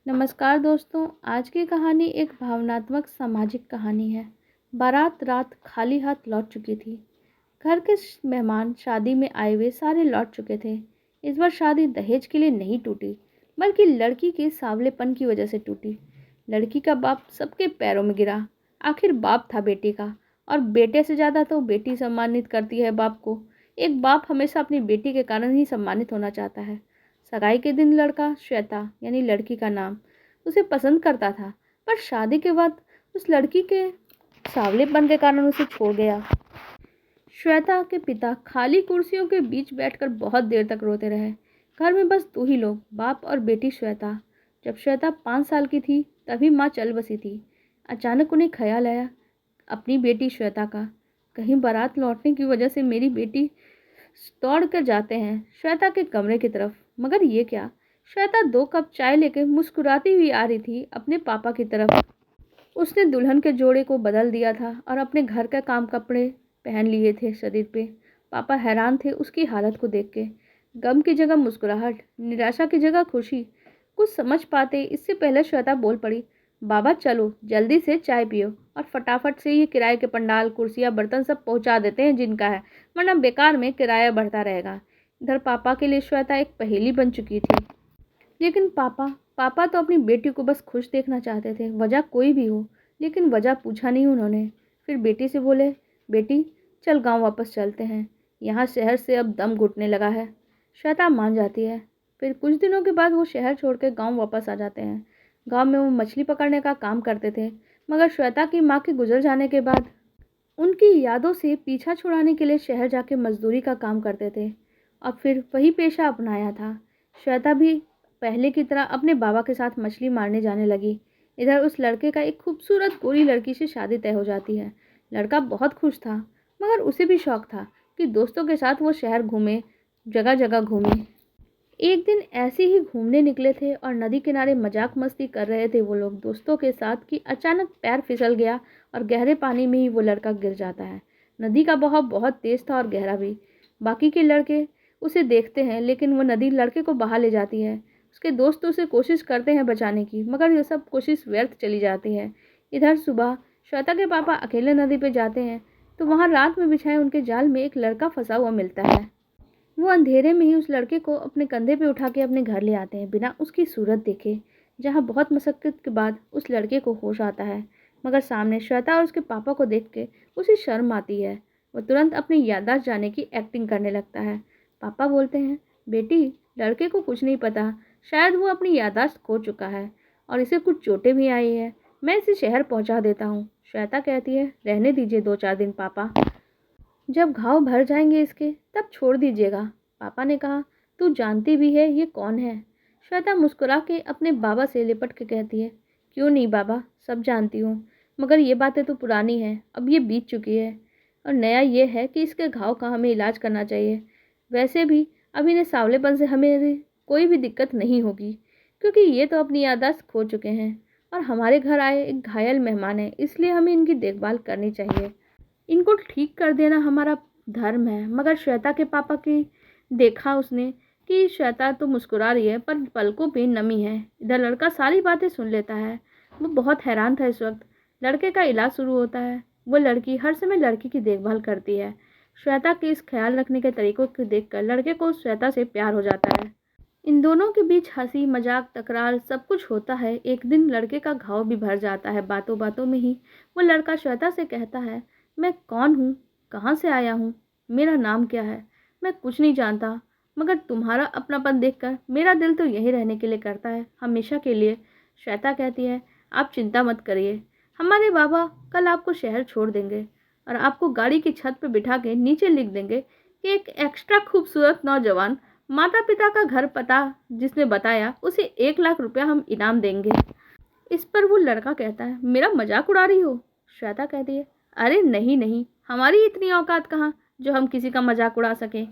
नमस्कार दोस्तों। आज की कहानी एक भावनात्मक सामाजिक कहानी है। बारात रात खाली हाथ लौट चुकी थी। घर के मेहमान शादी में आए हुए सारे लौट चुके थे। इस बार शादी दहेज के लिए नहीं टूटी, बल्कि लड़की के सांवलेपन की वजह से टूटी। लड़की का बाप सबके पैरों में गिरा। आखिर बाप था बेटी का, और बेटे से ज़्यादा तो बेटी सम्मानित करती है बाप को। एक बाप हमेशा अपनी बेटी के कारण ही सम्मानित होना चाहता है। सगाई के दिन लड़का श्वेता यानी लड़की का नाम उसे पसंद करता था, पर शादी के बाद उस लड़की के सांवलेपन के कारण उसे छोड़ गया। श्वेता के पिता खाली कुर्सियों के बीच बैठकर बहुत देर तक रोते रहे। घर में बस दो ही लोग, बाप और बेटी श्वेता। जब श्वेता 5 साल की थी तभी माँ चल बसी थी। अचानक उन्हें ख्याल आया अपनी बेटी श्वेता का। कहीं बारात लौटने की वजह से मेरी बेटी दौड़ कर जाते हैं श्वेता के कमरे की तरफ। मगर ये क्या, श्वेता 2 कप चाय लेकर मुस्कुराती हुई आ रही थी अपने पापा की तरफ। उसने दुल्हन के जोड़े को बदल दिया था और अपने घर का काम कपड़े पहन लिए थे शरीर पे। पापा हैरान थे उसकी हालत को देख के। गम की जगह मुस्कुराहट, निराशा की जगह खुशी। कुछ समझ पाते इससे पहले श्वेता बोल पड़ी, बाबा चलो जल्दी से चाय पियो और फटाफट से ये किराए के पंडाल, कुर्सियाँ, बर्तन सब पहुंचा देते हैं जिनका है, वरना बेकार में किराया बढ़ता रहेगा। इधर पापा के लिए श्वेता एक पहेली बन चुकी थी। लेकिन पापा तो अपनी बेटी को बस खुश देखना चाहते थे, वजह कोई भी हो। लेकिन वजह पूछा नहीं उन्होंने। फिर बेटी से बोले, बेटी चल गांव वापस चलते हैं, यहाँ शहर से अब दम घुटने लगा है। श्वेता मान जाती है। फिर कुछ दिनों के बाद वो शहर छोड़ के गाँव वापस आ जाते हैं। गाँव में वो मछली पकड़ने का काम करते थे, मगर श्वेता की माँ के गुजर जाने के बाद उनकी यादों से पीछा छुड़ाने के लिए शहर जाके मजदूरी का काम करते थे और फिर वही पेशा अपनाया था। श्वेता भी पहले की तरह अपने बाबा के साथ मछली मारने जाने लगी। इधर उस लड़के का एक खूबसूरत गोरी लड़की से शादी तय हो जाती है। लड़का बहुत खुश था, मगर उसे भी शौक था कि दोस्तों के साथ वो शहर घूमे, जगह जगह घूमे। एक दिन ऐसे ही घूमने निकले थे और नदी किनारे मजाक मस्ती कर रहे थे वो लोग दोस्तों के साथ कि अचानक पैर फिसल गया और गहरे पानी में ही वो लड़का गिर जाता है। नदी का बहाव बहुत तेज था और गहरा भी। बाकी के लड़के उसे देखते हैं, लेकिन वो नदी लड़के को बहा ले जाती है। उसके दोस्त उसे कोशिश करते हैं बचाने की, मगर ये सब कोशिश व्यर्थ चली जाती है। इधर सुबह श्वेता के पापा अकेले नदी पे जाते हैं तो वहाँ रात में बिछाए उनके जाल में एक लड़का फंसा हुआ मिलता है। वो अंधेरे में ही उस लड़के को अपने कंधे पे उठा के अपने घर ले आते हैं बिना उसकी सूरत देखे, जहाँ बहुत मशक्कत के बाद उस लड़के को होश आता है। मगर सामने श्वेता और उसके पापा को देख के उसे शर्म आती है। वो तुरंत अपनी याददाश्त जाने की एक्टिंग करने लगता है। पापा बोलते हैं, बेटी लड़के को कुछ नहीं पता, शायद वो अपनी याददाश्त खो चुका है और इसे कुछ चोटें भी आई है, मैं इसे शहर पहुँचा देता हूँ। श्वेता कहती है, रहने दीजिए 2-4 दिन पापा, जब घाव भर जाएंगे इसके तब छोड़ दीजिएगा। पापा ने कहा, तू जानती भी है ये कौन है? श्वेता मुस्कुरा के अपने बाबा से लिपट के कहती है, क्यों नहीं बाबा, सब जानती हूँ, मगर ये बातें तो पुरानी हैं, अब ये बीत चुकी है। और नया ये है कि इसके घाव का हमें इलाज करना चाहिए। वैसे भी अब इन्हें सांवलेपन से हमें कोई भी दिक्कत नहीं होगी, क्योंकि ये तो अपनी याददाश्त खो चुके हैं और हमारे घर आए एक घायल मेहमान है, इसलिए हमें इनकी देखभाल करनी चाहिए। इनको ठीक कर देना हमारा धर्म है। मगर श्वेता के पापा की देखा उसने कि श्वेता तो मुस्कुरा रही है पर पलकों पे नमी है। इधर लड़का सारी बातें सुन लेता है। वो बहुत हैरान था। इस वक्त लड़के का इलाज शुरू होता है। वो लड़की हर समय लड़की की देखभाल करती है। श्वेता के इस ख्याल रखने के तरीकों को देखकर लड़के को श्वेता से प्यार हो जाता है। इन दोनों के बीच हंसी मजाक तकरार सब कुछ होता है। एक दिन लड़के का घाव भी भर जाता है। बातों बातों में ही वो लड़का श्वेता से कहता है, मैं कौन हूँ, कहाँ से आया हूँ, मेरा नाम क्या है, मैं कुछ नहीं जानता, मगर तुम्हारा अपनापन देखकर मेरा दिल तो यहीं रहने के लिए करता है, हमेशा के लिए। श्वेता कहती है, आप चिंता मत करिए, हमारे बाबा कल आपको शहर छोड़ देंगे और आपको गाड़ी की छत पर बिठा के नीचे लिख देंगे कि एक एक्स्ट्रा खूबसूरत नौजवान माता पिता का घर पता जिसने बताया उसे 1 लाख रुपया हम इनाम देंगे। इस पर वो लड़का कहता है, मेरा मजाक उड़ा रही हो? श्वेता कहती है, अरे नहीं नहीं, हमारी इतनी औकात कहाँ जो हम किसी का मजाक उड़ा सकें।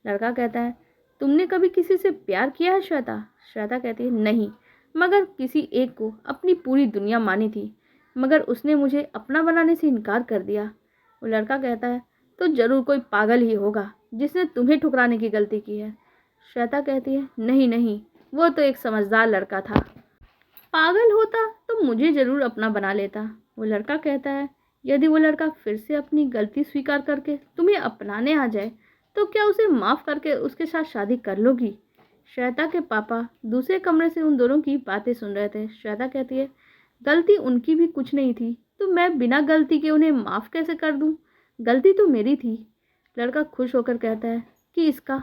लड़का कहता है, तुमने कभी किसी से प्यार किया है श्वेता? श्वेता कहती है, नहीं, मगर किसी एक को अपनी पूरी दुनिया मानी थी, मगर उसने मुझे अपना बनाने से इनकार कर दिया। वो लड़का कहता है, तो जरूर कोई पागल ही होगा जिसने तुम्हें ठुकराने की गलती की है। श्वेता कहती है, नहीं नहीं, वो तो एक समझदार लड़का था। पागल होता तो मुझे ज़रूर अपना बना लेता। वो लड़का कहता है, यदि वो लड़का फिर से अपनी गलती स्वीकार करके तुम्हें अपनाने आ जाए तो क्या उसे माफ़ करके उसके साथ शादी कर लोगी? श्वेता के पापा दूसरे कमरे से उन दोनों की बातें सुन रहे थे। श्वेता कहती है, गलती उनकी भी कुछ नहीं थी तो मैं बिना गलती के उन्हें माफ़ कैसे कर दूँ? गलती तो मेरी थी। लड़का खुश होकर कहता है कि इसका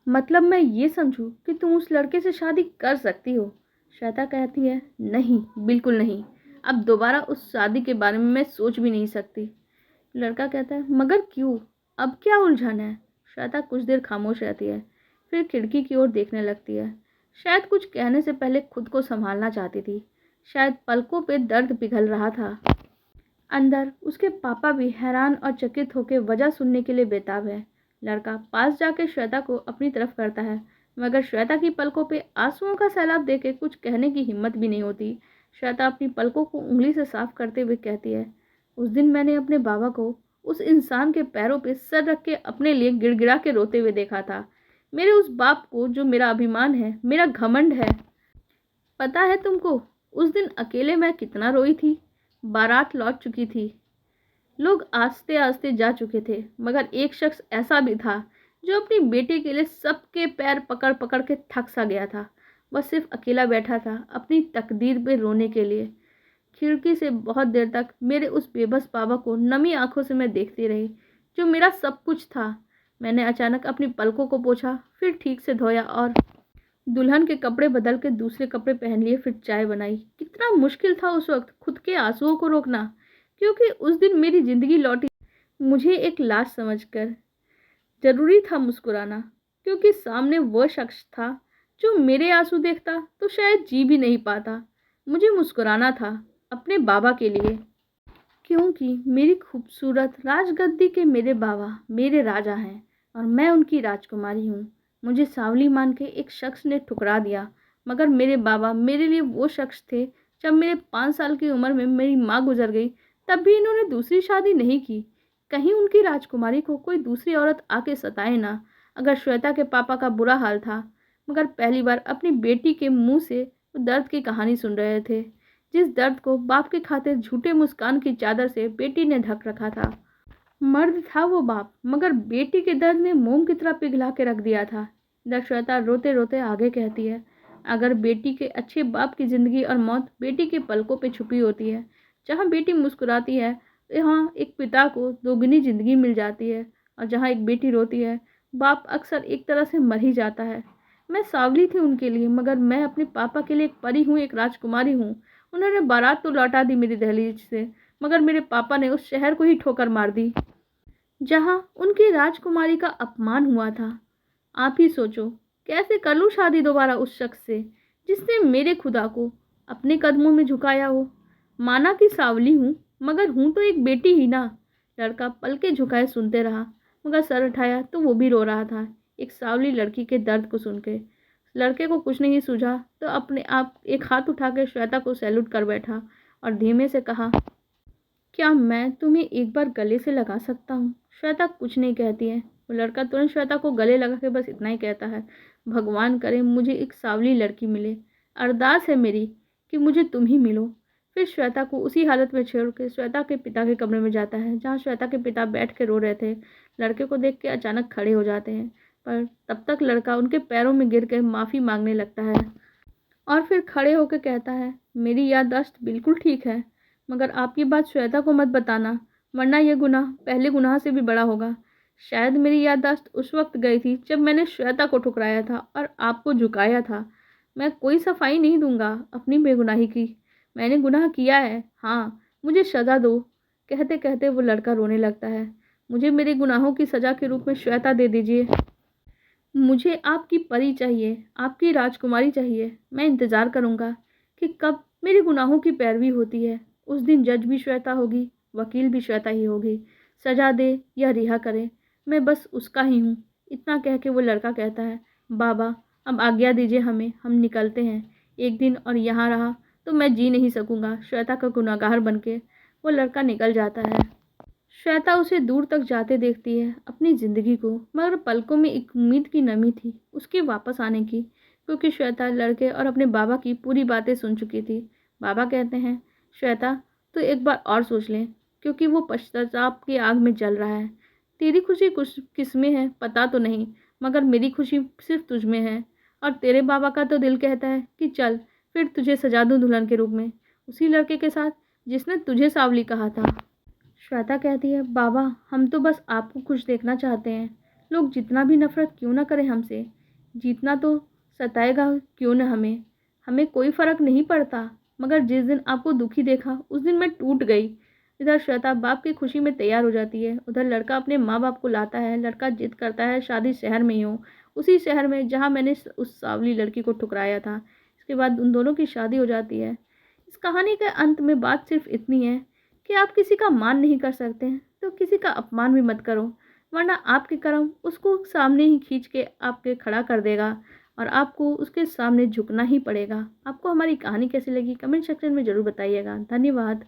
मतलब मैं ये समझूं कि तुम उस लड़के से शादी कर सकती हो? श्वेता कहती है, नहीं, बिल्कुल नहीं। अब दोबारा उस शादी के बारे में मैं सोच भी नहीं सकती। लड़का कहता है, मगर क्यों? अब क्या उलझन है? श्वेता कुछ देर खामोश रहती है, फिर खिड़की की ओर देखने लगती है। शायद कुछ कहने से पहले खुद को संभालना चाहती थी। शायद पलकों पे दर्द पिघल रहा था। अंदर उसके पापा भी हैरान और चकित होकर वजह सुनने के लिए बेताब है। लड़का पास जाकर श्वेता को अपनी तरफ करता है, मगर श्वेता की पलकों पे आंसुओं का सैलाब देके कुछ कहने की हिम्मत भी नहीं होती। श्वेता अपनी पलकों को उंगली से साफ करते हुए कहती है, उस दिन मैंने अपने बाबा को उस इंसान के पैरों पे सर रख के अपने लिए गिड़गिड़ा के रोते हुए देखा था। मेरे उस बाप को जो मेरा अभिमान है, मेरा घमंड है। पता है तुमको, उस दिन अकेले मैं कितना रोई थी। बारात लौट चुकी थी, लोग आस्ते आस्ते जा चुके थे, मगर एक शख्स ऐसा भी था जो अपनी बेटे के लिए सबके पैर पकड़ पकड़ के थक सा गया था। वह सिर्फ अकेला बैठा था अपनी तकदीर पे रोने के लिए। खिड़की से बहुत देर तक मेरे उस बेबस बाबा को नमी आंखों से मैं देखती रही, जो मेरा सब कुछ था। मैंने अचानक अपनी पलकों को पोंछा, फिर ठीक से धोया और दुल्हन के कपड़े बदल के दूसरे कपड़े पहन लिए। फिर चाय बनाई। कितना मुश्किल था उस वक्त खुद के आंसुओं को रोकना, क्योंकि उस दिन मेरी जिंदगी लौटी मुझे एक लाश समझकर। जरूरी था मुस्कुराना, क्योंकि सामने वह शख्स था जो मेरे आंसू देखता तो शायद जी भी नहीं पाता। मुझे मुस्कुराना था अपने बाबा के लिए, क्योंकि मेरी खूबसूरत राजगद्दी के मेरे बाबा मेरे राजा हैं और मैं उनकी राजकुमारी हूँ। मुझे सावली मान के एक शख्स ने ठुकरा दिया, मगर मेरे बाबा मेरे लिए वो शख्स थे। जब मेरे 5 साल की उम्र में मेरी माँ गुजर गई, तब भी इन्होंने दूसरी शादी नहीं की। कहीं उनकी राजकुमारी को कोई दूसरी औरत आके सताए ना। अगर श्वेता के पापा का बुरा हाल था, मगर पहली बार अपनी बेटी के मुंह से वो दर्द की कहानी सुन रहे थे, जिस दर्द को बाप के खातिर झूठे मुस्कान की चादर से बेटी ने ढक रखा था। मर्द था वो बाप, मगर बेटी के दर्द ने मोम की तरह पिघला के रख दिया था। श्वेता रोते रोते आगे कहती है, अगर बेटी के अच्छे बाप की जिंदगी और मौत बेटी के पलकों पे छुपी होती है, जहाँ बेटी मुस्कुराती है यहाँ एक पिता को दोगुनी जिंदगी मिल जाती है, और जहाँ एक बेटी रोती है बाप अक्सर एक तरह से मर ही जाता है। मैं सावली थी उनके लिए, मगर मैं अपने पापा के लिए एक परी हूँ, एक राजकुमारी हूँ। उन्होंने बारात तो लौटा दी मेरी दहलीज से, मगर मेरे पापा ने उस शहर को ही ठोकर मार दी जहाँ उनकी राजकुमारी का अपमान हुआ था। आप ही सोचो, कैसे कर लूँ शादी दोबारा उस शख्स से जिसने मेरे खुदा को अपने कदमों में झुकाया हो। माना कि सावली हूँ, मगर हूँ तो एक बेटी ही ना। लड़का पलके झुकाए सुनते रहा, मगर सर उठाया तो वो भी रो रहा था, एक सावली लड़की के दर्द को सुन के। लड़के को कुछ नहीं सूझा तो अपने आप एक हाथ उठाकर श्वेता को सैल्यूट कर बैठा और धीमे से कहा, क्या मैं तुम्हें एक बार गले से लगा सकता हूँ? श्वेता कुछ नहीं कहती है। वो लड़का तुरंत श्वेता को गले लगा के बस इतना ही कहता है, भगवान करे मुझे एक सावली लड़की मिले। अरदास है मेरी कि मुझे तुम ही मिलो। फिर श्वेता को उसी हालत में छोड़ के श्वेता के पिता के कमरे में जाता है, जहाँ श्वेता के पिता बैठ के रो रहे थे। लड़के को देख के अचानक खड़े हो जाते हैं, पर तब तक लड़का उनके पैरों में गिर कर माफ़ी मांगने लगता है और फिर खड़े होकर कहता है, मेरी याददाश्त बिल्कुल ठीक है, मगर आप ये बात श्वेता को मत बताना, वरना यह गुनाह पहले गुनाह से भी बड़ा होगा। शायद मेरी याददाश्त उस वक्त गई थी जब मैंने श्वेता को ठुकराया था और आपको झुकाया था। मैं कोई सफाई नहीं दूंगा अपनी बेगुनाही की। मैंने गुनाह किया है, हाँ, मुझे सज़ा दो। कहते कहते वो लड़का रोने लगता है। मुझे मेरे गुनाहों की सज़ा के रूप में श्वेता दे दीजिए। मुझे आपकी परी चाहिए, आपकी राजकुमारी चाहिए। मैं इंतज़ार करूँगा कि कब मेरे गुनाहों की पैरवी होती है। उस दिन जज भी श्वेता होगी, वकील भी श्वेता ही होगी। सजा दे या रिहा करे, मैं बस उसका ही हूँ। इतना कह के वो लड़का कहता है, बाबा अब आज्ञा दीजिए हमें, हम निकलते हैं। एक दिन और यहाँ रहा तो मैं जी नहीं सकूँगा श्वेता का गुनहगार बन के। वो लड़का निकल जाता है। श्वेता उसे दूर तक जाते देखती है, अपनी ज़िंदगी को, मगर पलकों में एक उम्मीद की नमी थी उसके वापस आने की। क्योंकि श्वेता लड़के और अपने बाबा की पूरी बातें सुन चुकी थी। बाबा कहते हैं, श्वेता तो एक बार और सोच ले, क्योंकि वो पश्चाताप की आग में जल रहा है। तेरी खुशी कुछ किस में है पता तो नहीं, मगर मेरी खुशी सिर्फ तुझ में है। और तेरे बाबा का तो दिल कहता है कि चल फिर तुझे सजा दूं दुल्हन के रूप में, उसी लड़के के साथ जिसने तुझे सावली कहा था। श्वेता कहती है, बाबा हम तो बस आपको खुश देखना चाहते हैं। लोग जितना भी नफरत क्यों ना करें हमसे, जीतना तो सताएगा क्यों न हमें, हमें कोई फर्क नहीं पड़ता। मगर जिस दिन आपको दुखी देखा उस दिन मैं टूट गई। इधर श्वेता बाप की खुशी में तैयार हो जाती है, उधर लड़का अपने माँ बाप को लाता है। लड़का जिद करता है शादी शहर में ही हो, उसी शहर में जहाँ मैंने उस सावली लड़की को ठुकराया था। इसके बाद उन दोनों की शादी हो जाती है। इस कहानी के अंत में बात सिर्फ इतनी है कि आप किसी का मान नहीं कर सकते तो किसी का अपमान भी मत करो, वरना आपके कर्म उसको सामने ही खींच के आपके खड़ा कर देगा और आपको उसके सामने झुकना ही पड़ेगा। आपको हमारी कहानी कैसी लगी कमेंट सेक्शन में ज़रूर बताइएगा। धन्यवाद।